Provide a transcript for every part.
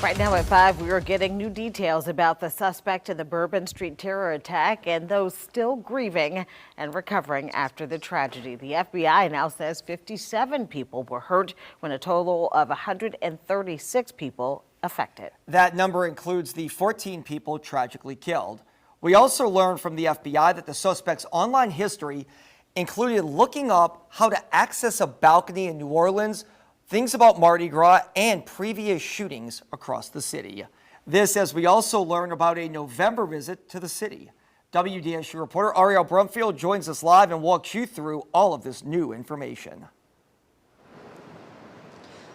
Right now at 5, we are getting new details about the suspect in the Bourbon Street terror attack and those still grieving and recovering after the tragedy. The FBI now says 57 people were hurt when a total of 136 people affected. That number includes the 14 people tragically killed. We also learned from the FBI that the suspect's online history included looking up how to access a balcony in New Orleans, things about Mardi Gras, and previous shootings across the city. This as we also learn about a November visit to the city. WDSU reporter Ariel Brumfield joins us live and walks you through all of this new information.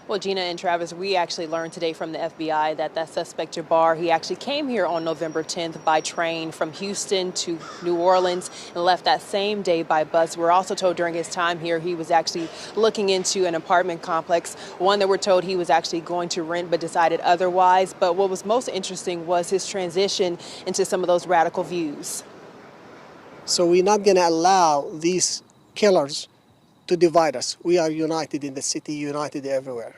Well, Gina and Travis, we actually learned today from the FBI that suspect Jabbar, he actually came here on November 10th by train from Houston to New Orleans and left that same day by bus. We're also told during his time here he was actually looking into an apartment complex, one that we're told he was actually going to rent but decided otherwise. But what was most interesting was his transition into some of those radical views. So we're not going to allow these killers to divide us. We are united in the city, united everywhere.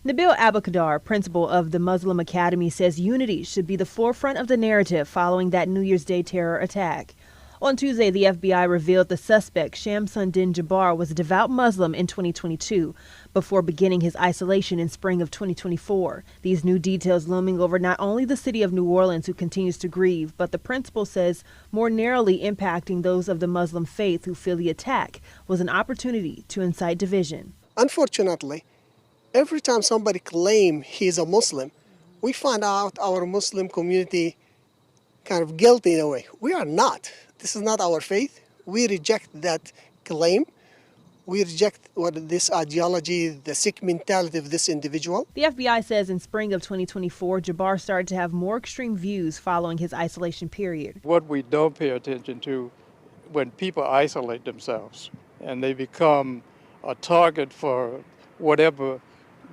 Nabil Abakadar, principal of the Muslim Academy, says unity should be the forefront of the narrative following that New Year's Day terror attack. On Tuesday, the FBI revealed the suspect, Shamsuddin Jabbar, was a devout Muslim in 2022 before beginning his isolation in spring of 2024. These new details looming over not only the city of New Orleans, who continues to grieve, but the principal says more narrowly impacting those of the Muslim faith who feel the attack was an opportunity to incite division. Unfortunately, every time somebody claims he's a Muslim, we find out our Muslim community kind of guilty in a way. We are not. This is not our faith. We reject that claim. We reject this ideology, the sick mentality of this individual. The FBI says in spring of 2024, Jabbar started to have more extreme views following his isolation period. What we don't pay attention to when people isolate themselves and they become a target for whatever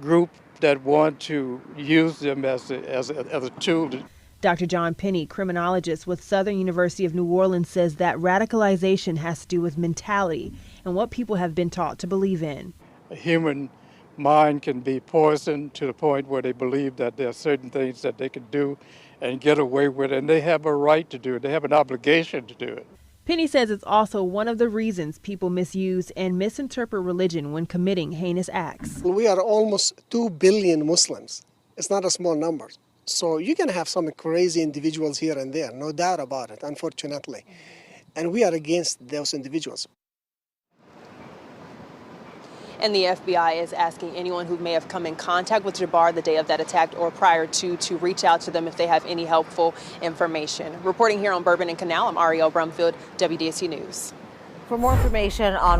group that want to use them as a tool. Dr. John Penny, criminologist with Southern University of New Orleans, says that radicalization has to do with mentality and what people have been taught to believe in. A human mind can be poisoned to the point where they believe that there are certain things that they can do and get away with, and they have a right to do it. They have an obligation to do it. Penny says it's also one of the reasons people misuse and misinterpret religion when committing heinous acts. We are almost 2 billion Muslims. It's not a small number. So you're going to have some crazy individuals here and there, no doubt about it, unfortunately. And we are against those individuals. And the FBI is asking anyone who may have come in contact with Jabbar the day of that attack or prior to reach out to them if they have any helpful information. Reporting here on Bourbon and Canal, I'm Ariel Brumfield, WDSU News. For more information on